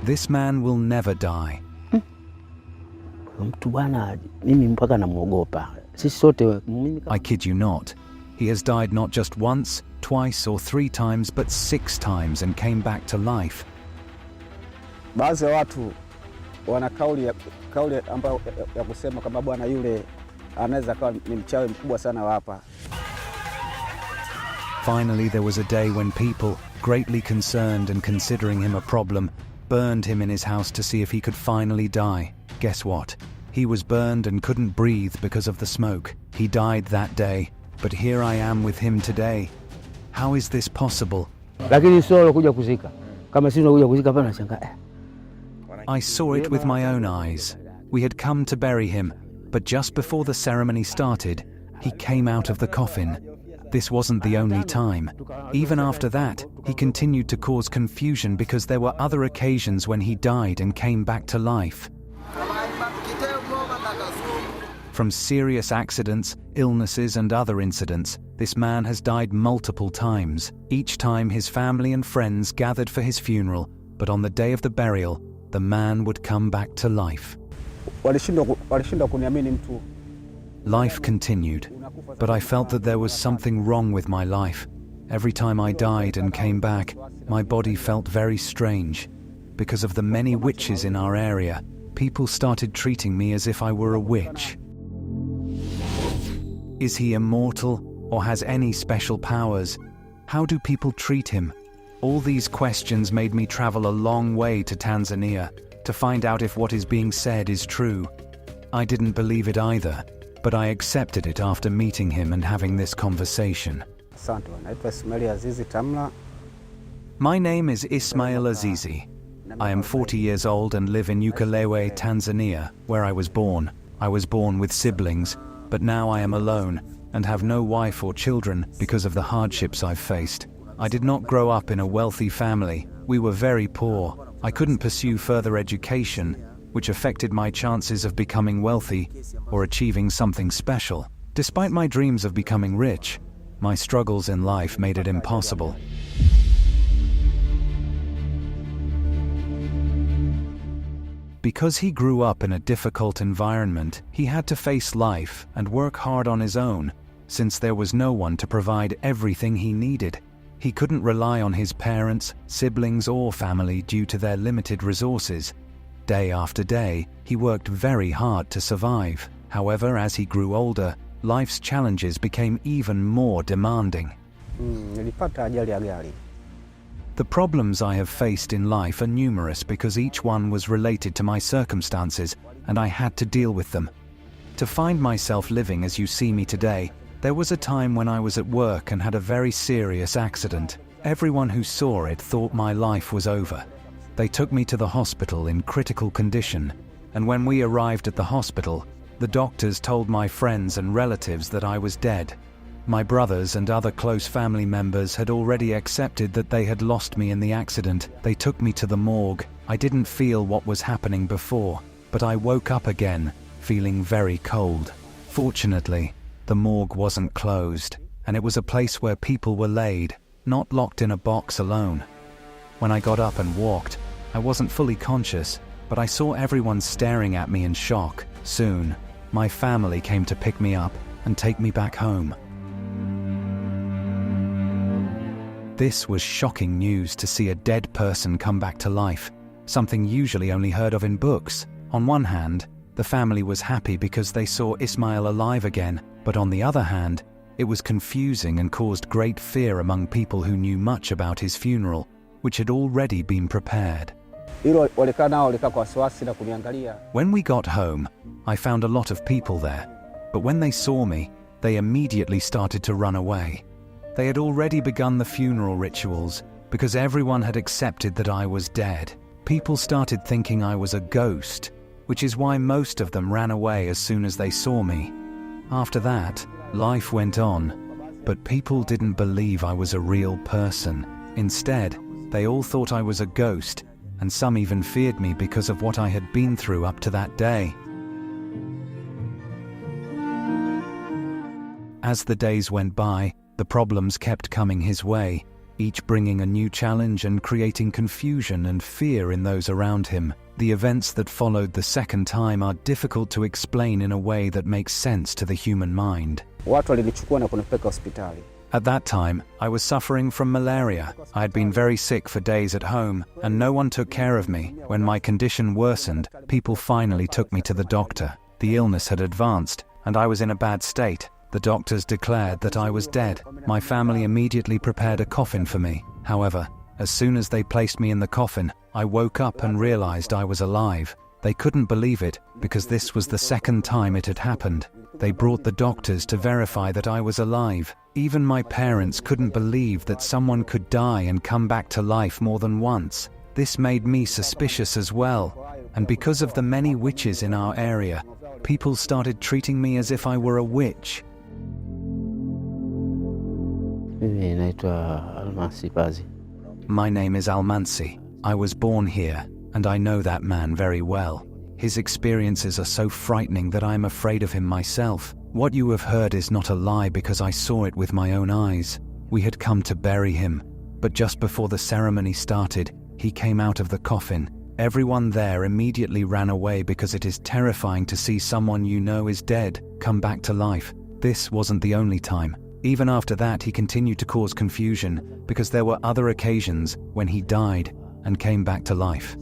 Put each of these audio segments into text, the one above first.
This man will never die. I kid you not. He has died not just once, twice or 3 times, but 6 times and came back to life. Baadhi ya watu wana kauli ambayo ya kusema kama bwana yule anaweza kuwa ni mchawi mkubwa sana wa hapa. Finally, there was a day when people, greatly concerned and considering him a problem, burned him in his house to see if he could finally die. Guess what? He was burned and couldn't breathe because of the smoke. He died that day, but here I am with him today. How is this possible? I saw it with my own eyes. We had come to bury him, but just before the ceremony started, he came out of the coffin. This wasn't the only time. Even after that, he continued to cause confusion because there were other occasions when he died and came back to life. From serious accidents, illnesses and other incidents, this man has died multiple times. Each time his family and friends gathered for his funeral, but on the day of the burial, the man would come back to life. Life continued, but I felt that there was something wrong with my life. Every time I died and came back, my body felt very strange. Because of the many witches in our area, people started treating me as if I were a witch. Is he immortal or has any special powers? How do people treat him? All these questions made me travel a long way to Tanzania to find out if what is being said is true. I didn't believe it either, but I accepted it after meeting him and having this conversation. My name is Ismail Azizi. I am 40 years old and live in Ukerewe, Tanzania, where I was born. I was born with siblings, but now I am alone and have no wife or children because of the hardships I've faced. I did not grow up in a wealthy family. We were very poor. I couldn't pursue further education, which affected my chances of becoming wealthy or achieving something special. Despite my dreams of becoming rich, my struggles in life made it impossible. Because he grew up in a difficult environment, he had to face life and work hard on his own, since there was no one to provide everything he needed. He couldn't rely on his parents, siblings, or family due to their limited resources. Day after day, he worked very hard to survive. However, as he grew older, life's challenges became even more demanding. The problems I have faced in life are numerous because each one was related to my circumstances, and I had to deal with them. To find myself living as you see me today, there was a time when I was at work and had a very serious accident. Everyone who saw it thought my life was over. They took me to the hospital in critical condition, and when we arrived at the hospital, the doctors told my friends and relatives that I was dead. My brothers and other close family members had already accepted that they had lost me in the accident. They took me to the morgue. I didn't feel what was happening before, but I woke up again, feeling very cold. Fortunately, the morgue wasn't closed, and it was a place where people were laid, not locked in a box alone. When I got up and walked, I wasn't fully conscious, but I saw everyone staring at me in shock. Soon, my family came to pick me up and take me back home. This was shocking news to see a dead person come back to life, something usually only heard of in books. On one hand, the family was happy because they saw Ismail alive again, but on the other hand, it was confusing and caused great fear among people who knew much about his funeral, which had already been prepared. When we got home, I found a lot of people there, but when they saw me, they immediately started to run away. They had already begun the funeral rituals because everyone had accepted that I was dead. People started thinking I was a ghost, which is why most of them ran away as soon as they saw me. After that, life went on, but people didn't believe I was a real person. Instead, they all thought I was a ghost, and some even feared me because of what I had been through up to that day. As the days went by, the problems kept coming his way. each bringing a new challenge and creating confusion and fear in those around him. The events that followed the second time are difficult to explain in a way that makes sense to the human mind. Watu walinichukua na kunipeleka hospitali. At that time, I was suffering from malaria. I had been very sick for days at home, and no one took care of me. When my condition worsened, people finally took me to the doctor. The illness had advanced, and I was in a bad state. The doctors declared that I was dead. My family immediately prepared a coffin for me. However, as soon as they placed me in the coffin, I woke up and realized I was alive. They couldn't believe it, because this was the second time it had happened. They brought the doctors to verify that I was alive. Even my parents couldn't believe that someone could die and come back to life more than once. This made me suspicious as well. And because of the many witches in our area, people started treating me as if I were a witch. My name is Almansi. I was born here, and I know that man very well. His experiences are so frightening that I am afraid of him myself. What you have heard is not a lie because I saw it with my own eyes. We had come to bury him, but just before the ceremony started, he came out of the coffin. Everyone there immediately ran away because it is terrifying to see someone you know is dead come back to life. This wasn't the only time. Even after that, he continued to cause confusion because there were other occasions when he died and came back to life.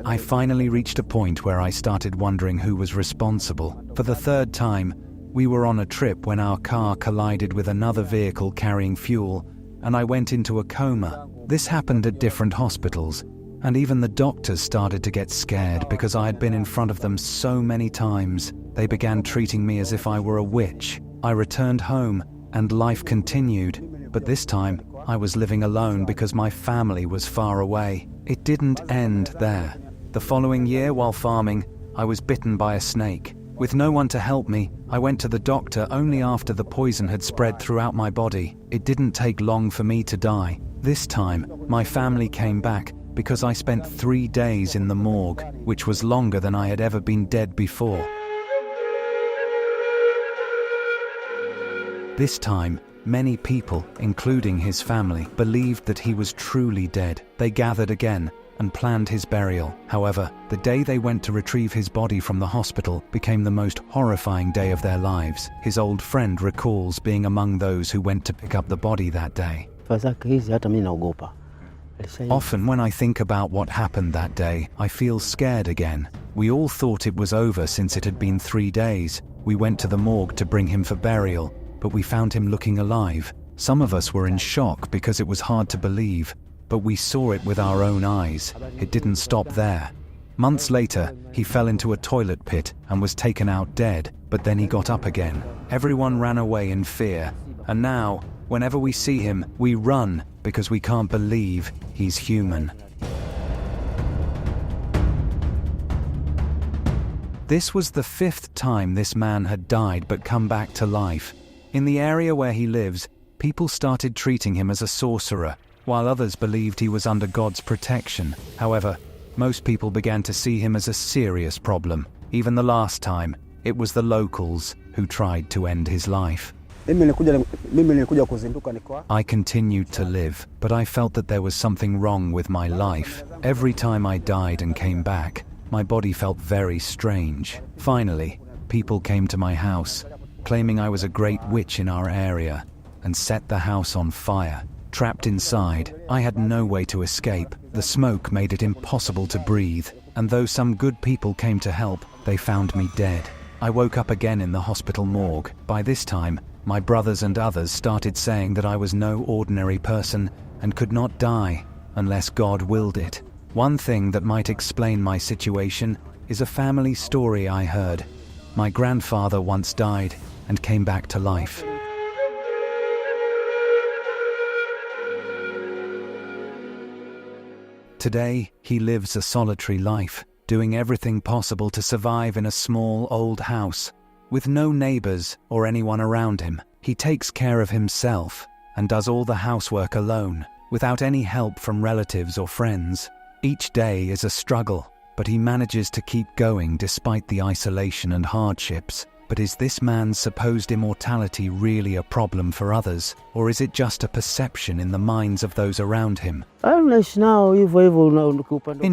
I finally reached a point where I started wondering who was responsible. For the third time, we were on a trip when our car collided with another vehicle carrying fuel, and I went into a coma. This happened at different hospitals, and even the doctors started to get scared because I had been in front of them so many times. They began treating me as if I were a witch. I returned home, and life continued, but this time, I was living alone because my family was far away. It didn't end there. The following year, while farming, I was bitten by a snake. With no one to help me, I went to the doctor only after the poison had spread throughout my body. It didn't take long for me to die. This time, my family came back because I spent 3 days in the morgue, which was longer than I had ever been dead before. This time, many people, including his family, believed that he was truly dead. They gathered again and planned his burial. However, the day they went to retrieve his body from the hospital became the most horrifying day of their lives. His old friend recalls being among those who went to pick up the body that day. Often when I think about what happened that day, I feel scared again. We all thought it was over since it had been 3 days. We went to the morgue to bring him for burial, but we found him looking alive. Some of us were in shock because it was hard to believe, but we saw it with our own eyes. It didn't stop there. Months later, he fell into a toilet pit and was taken out dead, but then he got up again. Everyone ran away in fear, and now, whenever we see him, we run because we can't believe he's human. This was the 5th time this man had died but come back to life. In the area where he lives, people started treating him as a sorcerer, while others believed he was under God's protection. However, most people began to see him as a serious problem. Even the last time, it was the locals who tried to end his life. I continued to live, but I felt that there was something wrong with my life. Every time I died and came back, my body felt very strange. Finally, people came to my house, claiming I was a great witch in our area, and set the house on fire. Trapped inside, I had no way to escape. The smoke made it impossible to breathe, and though some good people came to help, they found me dead. I woke up again in the hospital morgue. By this time, my brothers and others started saying that I was no ordinary person and could not die unless God willed it. One thing that might explain my situation is a family story I heard. My grandfather once died and came back to life. Today, he lives a solitary life, doing everything possible to survive in a small old house, with no neighbors or anyone around him. He takes care of himself and does all the housework alone, without any help from relatives or friends. Each day is a struggle, but he manages to keep going despite the isolation and hardships. But is this man's supposed immortality really a problem for others, or is it just a perception in the minds of those around him? In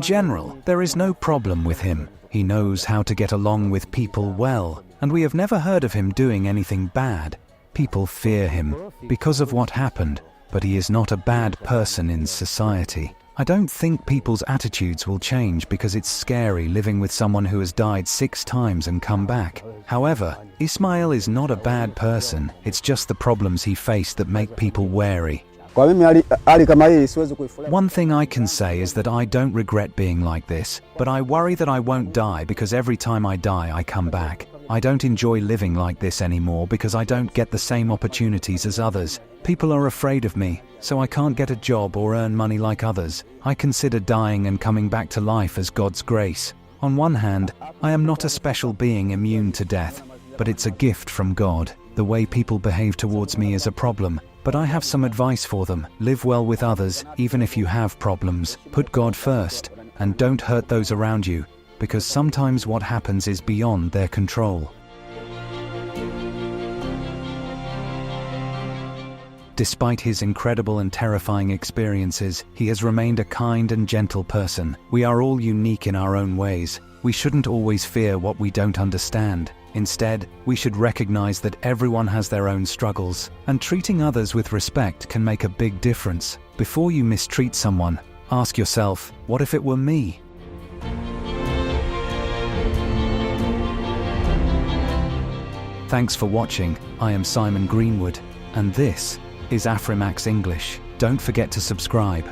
general, there is no problem with him. He knows how to get along with people well, and we have never heard of him doing anything bad. People fear him because of what happened, but he is not a bad person in society. I don't think people's attitudes will change because it's scary living with someone who has died 6 times and come back. However, Ismail is not a bad person, it's just the problems he faced that make people wary. One thing I can say is that I don't regret being like this, but I worry that I won't die because every time I die I come back. I don't enjoy living like this anymore because I don't get the same opportunities as others. People are afraid of me, so I can't get a job or earn money like others. I consider dying and coming back to life as God's grace. On one hand, I am not a special being immune to death, but it's a gift from God. The way people behave towards me is a problem, but I have some advice for them. Live well with others, even if you have problems. Put God first, and don't hurt those around you, because sometimes what happens is beyond their control. Despite his incredible and terrifying experiences, he has remained a kind and gentle person. We are all unique in our own ways. We shouldn't always fear what we don't understand. Instead, we should recognize that everyone has their own struggles, and treating others with respect can make a big difference. Before you mistreat someone, ask yourself, what if it were me? Thanks for watching. I am Simon Greenwood, and this is Afrimax English. Don't forget to subscribe.